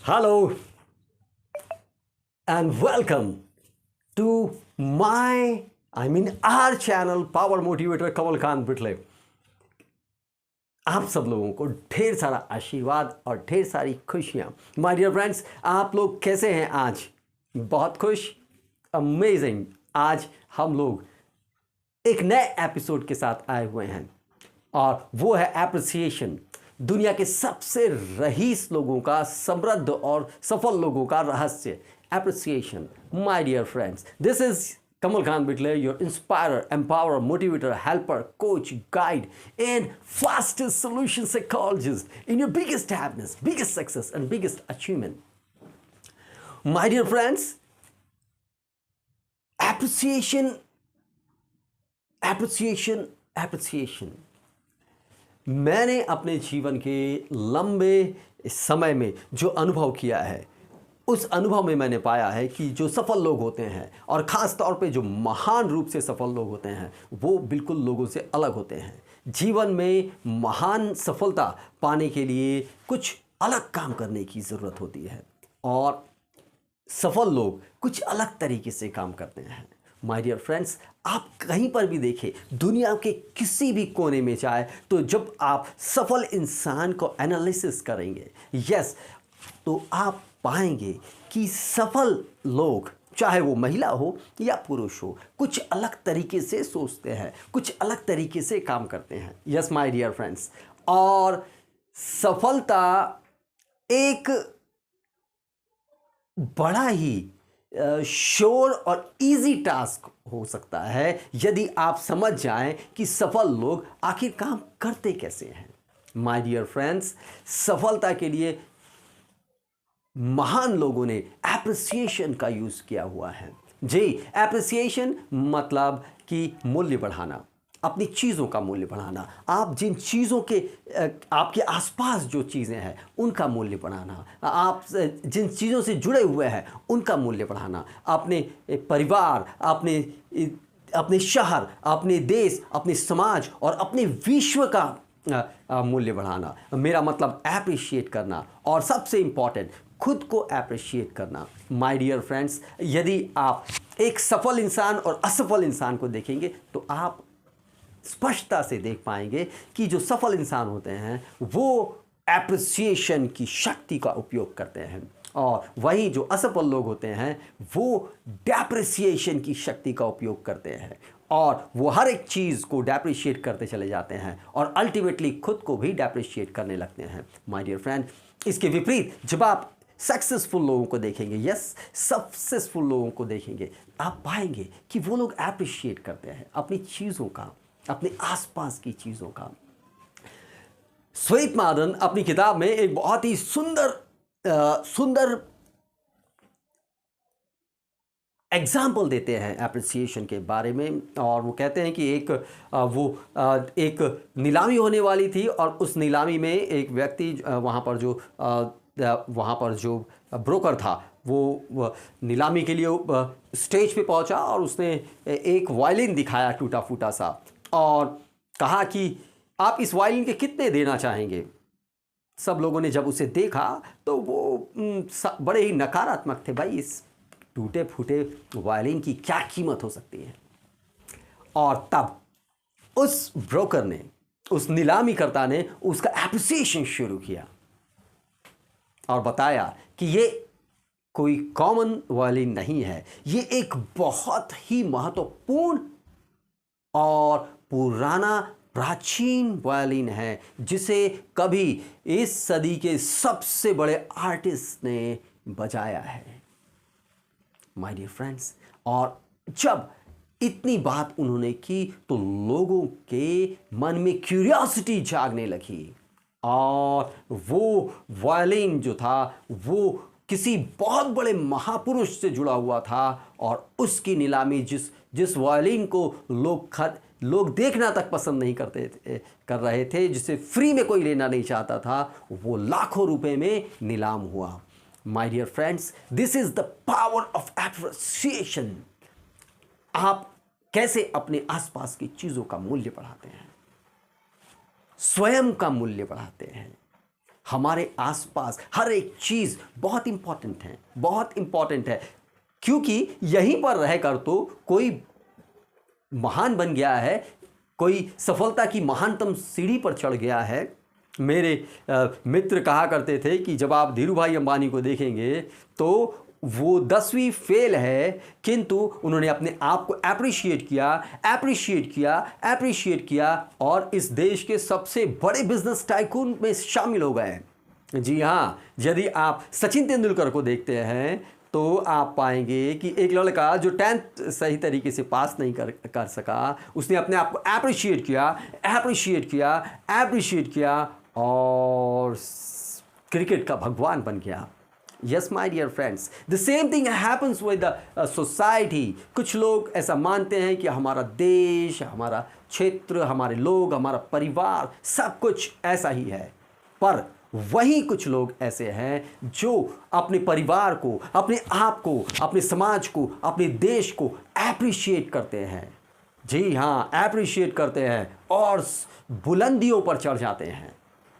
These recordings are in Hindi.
Hello and welcome to our channel Power Motivator कमल कांत बिटले। आप सब लोगों को ढेर सारा आशीर्वाद और ढेर सारी खुशियाँ। माय डियर फ्रेंड्स, आप लोग कैसे हैं आज? बहुत खुश, अमेजिंग। आज हम लोग एक नए एपिसोड के साथ आए हुए हैं और वो है एप्रिसिएशन। दुनिया के सबसे रईस लोगों का, समृद्ध और सफल लोगों का रहस्य, appreciation. My dear friends, this is Kamal Khan Bitle, your inspirer, empower, motivator, helper, coach, guide, and fastest solution psychologist in your biggest happiness, biggest success, and biggest achievement. My dear friends, appreciation, appreciation, appreciation. मैंने अपने जीवन के लंबे समय में जो अनुभव किया है, उस अनुभव में मैंने पाया है कि जो सफल लोग होते हैं और ख़ास तौर पे जो महान रूप से सफल लोग होते हैं, वो बिल्कुल लोगों से अलग होते हैं। जीवन में महान सफलता पाने के लिए कुछ अलग काम करने की ज़रूरत होती है और सफल लोग कुछ अलग तरीके से काम करते हैं। माय डियर फ्रेंड्स, आप कहीं पर भी देखें, दुनिया के किसी भी कोने में जाए, तो जब आप सफल इंसान को एनालिसिस करेंगे, तो आप पाएंगे कि सफल लोग, चाहे वो महिला हो या पुरुष हो, कुछ अलग तरीके से सोचते हैं, कुछ अलग तरीके से काम करते हैं। यस माय डियर फ्रेंड्स, और सफलता एक बड़ा ही श्योर और इजी टास्क हो सकता है यदि आप समझ जाएं कि सफल लोग आखिर काम करते कैसे हैं। माय डियर फ्रेंड्स, सफलता के लिए महान लोगों ने एप्रिसिएशन का यूज़ किया हुआ है। जी, एप्रिसिएशन मतलब कि मूल्य बढ़ाना, अपनी चीज़ों का मूल्य बढ़ाना। आप जिन चीज़ों के आपके आसपास जो चीज़ें हैं उनका मूल्य बढ़ाना, आप जिन चीज़ों से जुड़े हुए हैं उनका मूल्य बढ़ाना, अपने परिवार, अपने शहर, अपने देश, अपने समाज और अपने विश्व का मूल्य बढ़ाना। मेरा मतलब एप्रिशिएट करना, और सबसे इम्पॉर्टेंट खुद को एप्रिशिएट करना। माय डियर फ्रेंड्स, यदि आप एक सफल इंसान और असफल इंसान को देखेंगे तो आप स्पष्टता से देख पाएंगे कि जो सफल इंसान होते हैं वो एप्रिसिएशन की शक्ति का उपयोग करते हैं, और वही जो असफल लोग होते हैं वो डेप्रिसिएशन की शक्ति का उपयोग करते हैं, और वो हर एक चीज़ को डेप्रिशिएट करते चले जाते हैं और अल्टीमेटली खुद को भी डेप्रिशिएट करने लगते हैं। माय डियर फ्रेंड, इसके विपरीत जब आप सक्सेसफुल लोगों को देखेंगे, सक्सेसफुल लोगों को देखेंगे, आप पाएंगे कि वो लोग एप्रिशिएट करते हैं अपनी चीज़ों का, अपने आसपास की चीज़ों का। श्वेतमाधन अपनी किताब में एक बहुत ही सुंदर एग्जाम्पल देते हैं एप्रिसिएशन के बारे में, और वो कहते हैं कि एक नीलामी होने वाली थी, और उस नीलामी में एक व्यक्ति वहाँ पर जो ब्रोकर था वो नीलामी के लिए स्टेज पे पहुँचा और उसने एक वायलिन दिखाया टूटा फूटा सा, और कहा कि आप इस वायलिन के कितने देना चाहेंगे। सब लोगों ने जब उसे देखा तो वो बड़े ही नकारात्मक थे, भाई इस टूटे फूटे वायलिन की क्या कीमत हो सकती है। और तब उस ब्रोकर ने, उस नीलामीकर्ता ने उसका एप्रिसिएशन शुरू किया और बताया कि ये कोई कॉमन वायलिन नहीं है, ये एक बहुत ही महत्वपूर्ण और पुराना प्राचीन वायलिन है, जिसे कभी इस सदी के सबसे बड़े आर्टिस्ट ने बजाया है। माय डियर फ्रेंड्स, और जब इतनी बात उन्होंने की तो लोगों के मन में क्यूरियोसिटी जागने लगी, और वो वायलिन जो था वो किसी बहुत बड़े महापुरुष से जुड़ा हुआ था, और उसकी नीलामी जिस वायलिन को लोग देखना तक पसंद नहीं कर रहे थे, जिसे फ्री में कोई लेना नहीं चाहता था, वो लाखों रुपए में नीलाम हुआ। My dear friends, this is the power of appreciation. आप कैसे अपने आसपास की चीजों का मूल्य बढ़ाते हैं, स्वयं का मूल्य बढ़ाते हैं, हमारे आसपास हर एक चीज़ बहुत इम्पॉर्टेंट है, बहुत इम्पॉर्टेंट है, क्योंकि यहीं पर रहकर तो कोई महान बन गया है, कोई सफलता की महानतम सीढ़ी पर चढ़ गया है। मेरे मित्र कहा करते थे कि जब आप धीरू भाई अंबानी को देखेंगे तो वो 10वीं फेल है, किंतु उन्होंने अपने आप को एप्रिशिएट किया, एप्रिशिएट किया, एप्रिशिएट किया और इस देश के सबसे बड़े बिजनेस टाइकून में शामिल हो गए। जी हाँ, यदि आप सचिन तेंदुलकर को देखते हैं तो आप पाएंगे कि एक लड़का जो 10th सही तरीके से पास नहीं कर सका, उसने अपने आप को एप्रिशिएट किया, एप्रिशिएट किया, एप्रिशिएट किया और क्रिकेट का भगवान बन गया। Yes my dear friends, the same thing happens with the society. कुछ लोग ऐसा मानते हैं कि हमारा देश, हमारा क्षेत्र, हमारे लोग, हमारा परिवार सब कुछ ऐसा ही है, पर वहीं कुछ लोग ऐसे हैं जो अपने परिवार को, अपने आप को, अपने समाज को, अपने देश को एप्रिशिएट करते हैं। जी हाँ, एप्रिशिएट करते हैं और बुलंदियों पर चढ़ जाते हैं।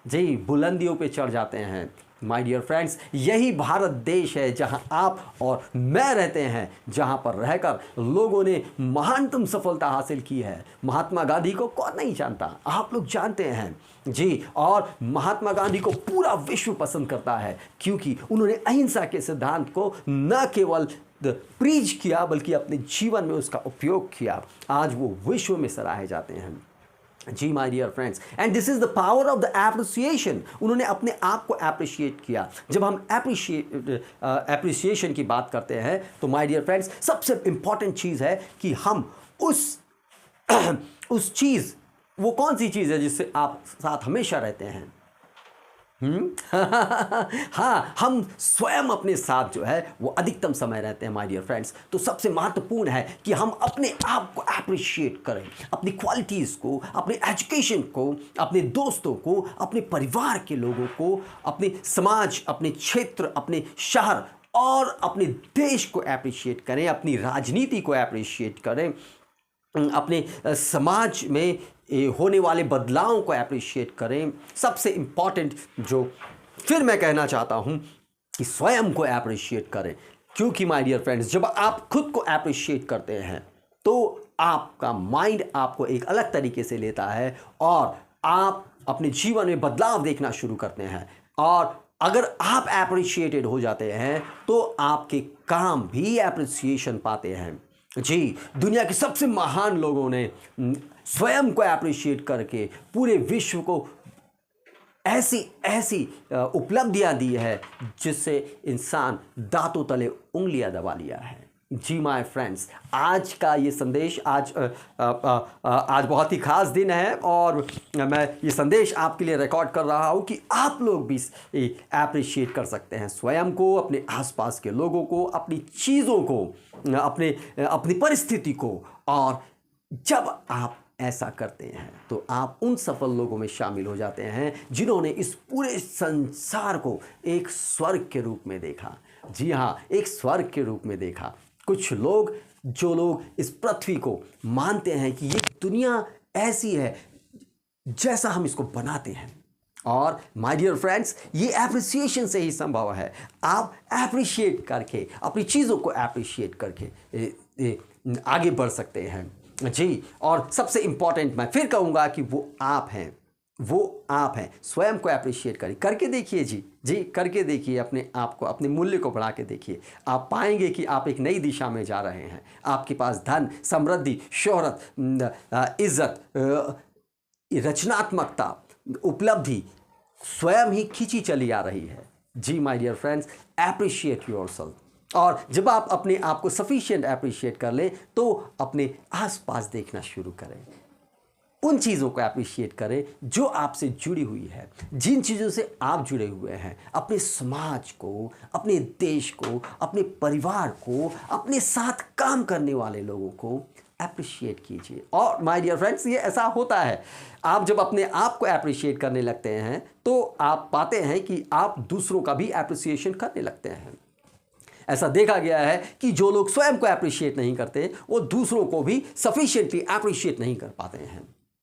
जी, बुलंदियों पे चढ़ जाते हैं। माय डियर फ्रेंड्स, यही भारत देश है जहां आप और मैं रहते हैं, जहां पर रहकर लोगों ने महानतम सफलता हासिल की है। महात्मा गांधी को कौन नहीं जानता, आप लोग जानते हैं जी। और महात्मा गांधी को पूरा विश्व पसंद करता है, क्योंकि उन्होंने अहिंसा के सिद्धांत को न केवल प्रीच किया बल्कि अपने जीवन में उसका उपयोग किया। आज वो विश्व में सराहे जाते हैं। जी my dear friends, and this is the power of the appreciation. उन्होंने अपने आप को एप्रिशिएट किया। जब हम एप्रिसिएशन की बात करते हैं तो माय डियर फ्रेंड्स, सबसे इंपॉर्टेंट चीज़ है कि हम उस चीज़, वो कौन सी चीज़ है जिससे आप साथ हमेशा रहते हैं? हाँ, हम स्वयं अपने साथ जो है वो अधिकतम समय रहते हैं माय डियर फ्रेंड्स। तो सबसे महत्वपूर्ण है कि हम अपने आप को एप्रिशिएट करें, अपनी क्वालिटीज़ को, अपने एजुकेशन को, अपने दोस्तों को, अपने परिवार के लोगों को, अपने समाज, अपने क्षेत्र, अपने शहर और अपने देश को एप्रिशिएट करें, अपनी राजनीति को एप्रिशिएट करें, अपने समाज में होने वाले बदलावों को एप्रिशिएट करें। सबसे इम्पॉर्टेंट जो फिर मैं कहना चाहता हूं कि स्वयं को एप्रिशिएट करें, क्योंकि माय डियर फ्रेंड्स, जब आप खुद को एप्रिशिएट करते हैं तो आपका माइंड आपको एक अलग तरीके से लेता है और आप अपने जीवन में बदलाव देखना शुरू करते हैं। और अगर आप एप्रिशिएटेड हो जाते हैं तो आपके काम भी एप्रिसिएशन पाते हैं। जी, दुनिया के सबसे महान लोगों ने स्वयं को एप्रिशिएट करके पूरे विश्व को ऐसी उपलब्धियां दी है जिससे इंसान दांतों तले उंगलियां दबा लिया है। जी माय फ्रेंड्स, आज का ये संदेश आज बहुत ही खास दिन है और मैं ये संदेश आपके लिए रिकॉर्ड कर रहा हूँ कि आप लोग भी एप्रिशिएट कर सकते हैं स्वयं को, अपने आसपास के लोगों को, अपनी चीज़ों को, अपनी परिस्थिति को। और जब आप ऐसा करते हैं तो आप उन सफल लोगों में शामिल हो जाते हैं जिन्होंने इस पूरे संसार को एक स्वर्ग के रूप में देखा। जी हाँ, एक स्वर्ग के रूप में देखा। कुछ लोग, जो लोग इस पृथ्वी को मानते हैं कि ये दुनिया ऐसी है जैसा हम इसको बनाते हैं। और माय डियर फ्रेंड्स, ये एप्रिसिएशन से ही संभव है। आप एप्रिशिएट करके, अपनी चीज़ों को एप्रिशिएट करके आगे बढ़ सकते हैं। जी, और सबसे इम्पॉर्टेंट मैं फिर कहूँगा कि वो आप हैं, वो आप हैं। स्वयं को एप्रिशिएट करिए, करके देखिए। जी करके देखिए, अपने आप को, अपने मूल्य को बढ़ा के देखिए। आप पाएंगे कि आप एक नई दिशा में जा रहे हैं। आपके पास धन, समृद्धि, शोहरत, इज्जत, रचनात्मकता, उपलब्धि स्वयं ही खींची चली आ रही है। जी my dear friends, appreciate yourself. और जब आप अपने आप को सफिशिएंट एप्रिशिएट कर लें तो अपने आसपास देखना शुरू करें। उन चीज़ों को एप्रिशिएट करें जो आपसे जुड़ी हुई है, जिन चीज़ों से आप जुड़े हुए हैं। अपने समाज को, अपने देश को, अपने परिवार को, अपने साथ काम करने वाले लोगों को एप्रिशिएट कीजिए। और माय डियर फ्रेंड्स, ये ऐसा होता है, आप जब अपने आप को एप्रिशिएट करने लगते हैं तो आप पाते हैं कि आप दूसरों का भी एप्रिसिएशन करने लगते हैं। ऐसा देखा गया है कि जो लोग स्वयं को एप्रिशिएट नहीं करते वो दूसरों को भी सफिशिएंटली एप्रिशिएट नहीं कर पाते हैं।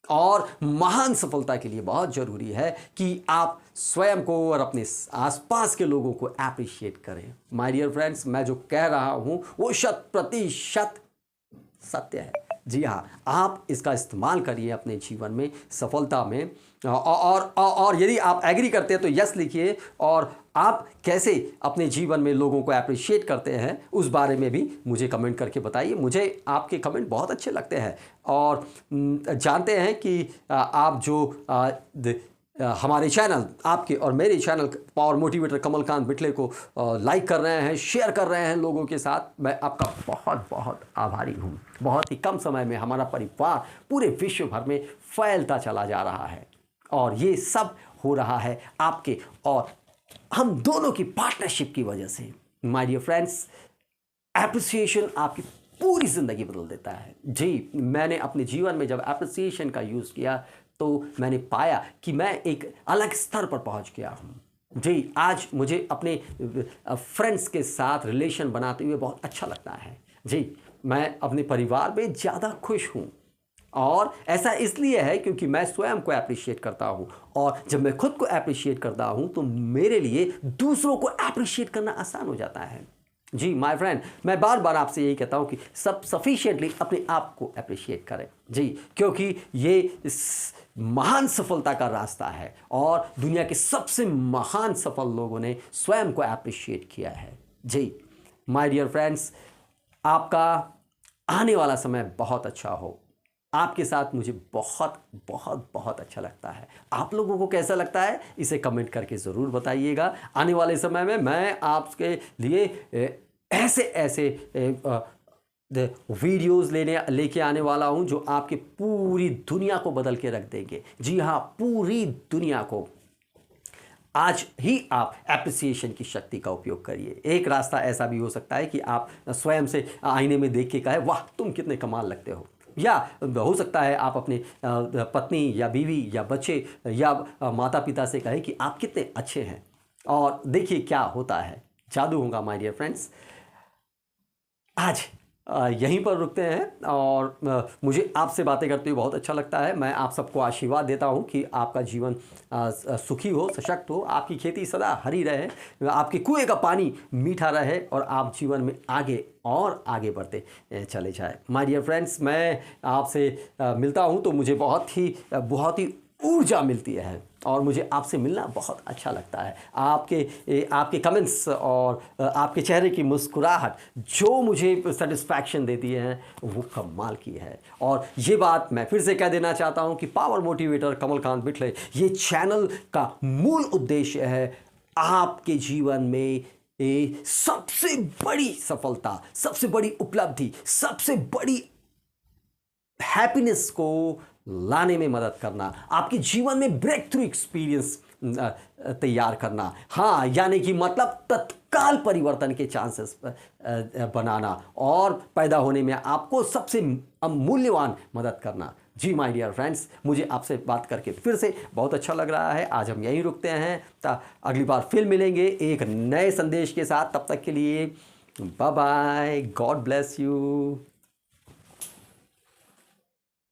और महान सफलता के लिए बहुत ज़रूरी है कि आप स्वयं को और अपने आसपास के लोगों को अप्रिशिएट करें। माय डियर फ्रेंड्स, मैं जो कह रहा हूँ वो 100% सत्य है। जी हाँ, आप इसका इस्तेमाल करिए अपने जीवन में, सफलता में। और यदि आप एग्री करते हैं तो यस लिखिए, और आप कैसे अपने जीवन में लोगों को अप्रिशिएट करते हैं उस बारे में भी मुझे कमेंट करके बताइए। मुझे आपके कमेंट बहुत अच्छे लगते हैं, और जानते हैं कि आप जो हमारे चैनल, आपके और मेरे चैनल पावर मोटिवेटर कमलकांत बिटले को लाइक कर रहे हैं, शेयर कर रहे हैं लोगों के साथ, मैं आपका बहुत बहुत आभारी हूँ। बहुत ही कम समय में हमारा परिवार पूरे विश्व भर में फैलता चला जा रहा है, और ये सब हो रहा है आपके और हम दोनों की पार्टनरशिप की वजह से। माय डियर फ्रेंड्स, एप्रिसिएशन आपकी पूरी ज़िंदगी बदल देता है। जी, मैंने अपने जीवन में जब एप्रिसिएशन का यूज़ किया तो मैंने पाया कि मैं एक अलग स्तर पर पहुंच गया हूं। जी, आज मुझे अपने फ्रेंड्स के साथ रिलेशन बनाते हुए बहुत अच्छा लगता है। जी, मैं अपने परिवार में ज़्यादा खुश हूं, और ऐसा इसलिए है क्योंकि मैं स्वयं को अप्रिशिएट करता हूं, और जब मैं खुद को अप्रिशिएट करता हूं तो मेरे लिए दूसरों को अप्रिशिएट करना आसान हो जाता है। जी माय फ्रेंड, मैं बार बार आपसे यही कहता हूं कि सब सफिशिएंटली अपने आप को अप्रिशिएट करें। जी, क्योंकि ये महान सफलता का रास्ता है, और दुनिया के सबसे महान सफल लोगों ने स्वयं को अप्रिशिएट किया है। जी माय डियर फ्रेंड्स, आपका आने वाला समय बहुत अच्छा हो। आपके साथ मुझे बहुत बहुत बहुत अच्छा लगता है। आप लोगों को कैसा लगता है इसे कमेंट करके ज़रूर बताइएगा। आने वाले समय में मैं आपके लिए ऐसे ऐसे वीडियोस लेके आने वाला हूं जो आपके पूरी दुनिया को बदल के रख देंगे। जी हाँ, पूरी दुनिया को। आज ही आप एप्रिसिएशन की शक्ति का उपयोग करिए। एक रास्ता ऐसा भी हो सकता है कि आप स्वयं से आईने में देख के कहें, वाह तुम कितने कमाल लगते हो। या हो सकता है आप अपने पत्नी या बीवी या बच्चे या माता पिता से कहें कि आप कितने अच्छे हैं, और देखिए क्या होता है, जादू होगा माय डियर फ्रेंड्स। आज यहीं पर रुकते हैं, और मुझे आपसे बातें करते हुए बहुत अच्छा लगता है। मैं आप सबको आशीर्वाद देता हूं कि आपका जीवन सुखी हो, सशक्त हो, आपकी खेती सदा हरी रहे, आपके कुएं का पानी मीठा रहे, और आप जीवन में आगे और आगे बढ़ते चले जाए। माय डियर फ्रेंड्स, मैं आपसे मिलता हूं तो मुझे बहुत ही ऊर्जा मिलती है, और मुझे आपसे मिलना बहुत अच्छा लगता है। आपके कमेंट्स और आपके चेहरे की मुस्कुराहट जो मुझे सेटिस्फैक्शन देती है वो कमाल की है। और ये बात मैं फिर से कह देना चाहता हूँ कि पावर मोटिवेटर कमलकांत बिटले ये चैनल का मूल उद्देश्य है आपके जीवन में सबसे बड़ी सफलता, सबसे बड़ी उपलब्धि, सबसे बड़ी हैप्पीनेस को लाने में मदद करना, आपके जीवन में ब्रेक थ्रू एक्सपीरियंस तैयार करना। हाँ, यानी कि मतलब तत्काल परिवर्तन के चांसेस बनाना, और पैदा होने में आपको सबसे मूल्यवान मदद करना। जी माय डियर फ्रेंड्स, मुझे आपसे बात करके फिर से बहुत अच्छा लग रहा है। आज हम यहीं रुकते हैं, अगली बार फिर मिलेंगे एक नए संदेश के साथ। तब तक के लिए bye bye, God bless you.